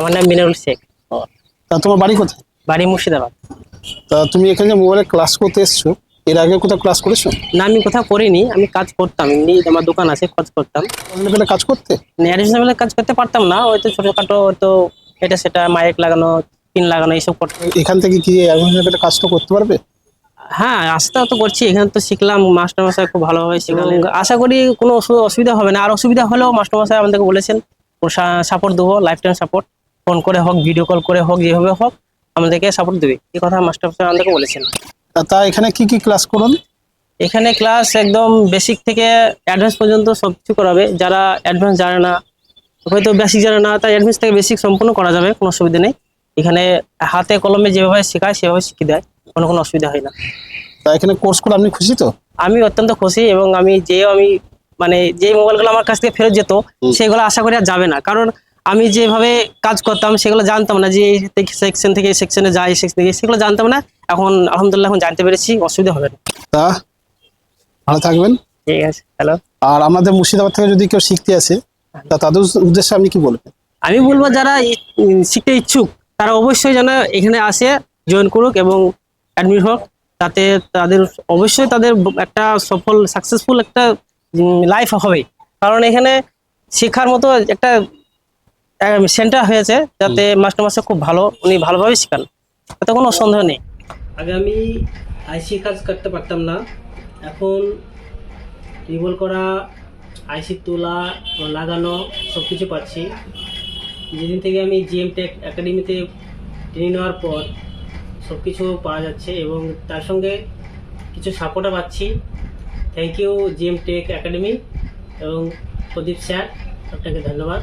আমার নাম মিনারুল শেখ। ও, তা তোমার বাড়ি কোথায়? বাড়ি মুর্শিদাবাদ। তা তুমি এখানে যে মোবাইলে ক্লাস করতে এসছো, এর আগে কোথাও ক্লাস করেছো? না, আমি কোথাও করিনি, আমি কাজ করতাম, এমনি আমার দোকান আছে, কাজ করতাম। লেভেলে কাজ করতে? অ্যাডিশনাল কাজ করতে পারতাম না, হয়তো ছোটখাটো হয়তো এটা সেটা মাইক লাগানো, পিন লাগানো এইসব করতাম। এখান থেকে কি অ্যাডভান্স লেভেলে কাজটা করতে পারবে? হ্যাঁ, আস্তে তো করছি, এখানে তো শিখলাম, মাস্টারমশাই খুব ভালোভাবে শেখালেন। আশা করি কোনো অসুবিধা হবে না, আর অসুবিধা হলেও মাস্টারমশাই আমাদেরকে বলেছেন সাপোর্ট দেবো, লাইফ টাইম সাপোর্ট, ফোন করে হোক, ভিডিও কল করে হোক, যেভাবে হোক আমাদেরকে সাপোর্ট দেবে, এই কথা মাস্টারমশাই আমাদেরকে বলেছেন। তা এখানে কি কি ক্লাস করুন? এখানে ক্লাস একদম বেসিক থেকে অ্যাডভান্স পর্যন্ত সব কিছু করাবে। যারা অ্যাডভান্স জানে না, হয়তো বেসিক জানে না, তাই অ্যাডভান্স থেকে বেসিক সম্পূর্ণ করা যাবে, কোনো অসুবিধা নেই। এখানে হাতে কলমে যেভাবে শেখায় সেভাবে শিখিয়ে দেয়, কোনো অসুবিধা হয় না। তা এখানে কোর্স করে আপনি খুশি তো? আমি অত্যন্ত খুশি, এবং আমি মানে যে মোবাইলগুলো আমার কাছ থেকে ফেরত যেত সেগুলো আশা করি আর যাবে না, কারণ আমি যেভাবে কাজ করতাম সেগুলো জানতাম না, যে এই সেকশন থেকে এই সেকশনে যাই, সেকশন থেকে সেগুলো জানতাম না। এখন আলহামদুলিল্লাহ এখন জানতে পেরেছি, অসুবিধা হবে না। তা ভালো থাকবেন। ঠিক আছে, হ্যালো। আর আমাদের মুর্শিদাবাদ থেকে যদি কেউ শিখতে আসে, তা তাদের উদ্দেশ্যে আপনি কি বলবেন? আমি বলবো যারা শিখতে ইচ্ছুক তারা অবশ্যই যেন এখানে আসে, জয়েন করুক এবং অ্যাডমিট হোক, তাতে তাদের অবশ্যই তাদের একটা সফল সাকসেসফুল একটা লাইফ হবে। কারণ এখানে শেখার মতো একটা সেন্টার হয়েছে, যাতে মাস্টার খুব ভালো, উনি ভালোভাবে শেখান, তাতে কোনো সন্দেহ নেই। আগে আমি আইসি কাজ করতে পারতাম না, এখন রিভল করা, আইসি তোলা, লাগানো সব কিছু পাচ্ছি। যেদিন থেকে আমি জিএম টেক একাডেমিতে ট্রেনিং নেওয়ার পর সব কিছু পাওয়া যাচ্ছে, এবং তার সঙ্গে কিছু সাপোর্টও পাচ্ছি। Thank you GM tech academy এবং প্রদীপ স্যার, আপনাকে ধন্যবাদ।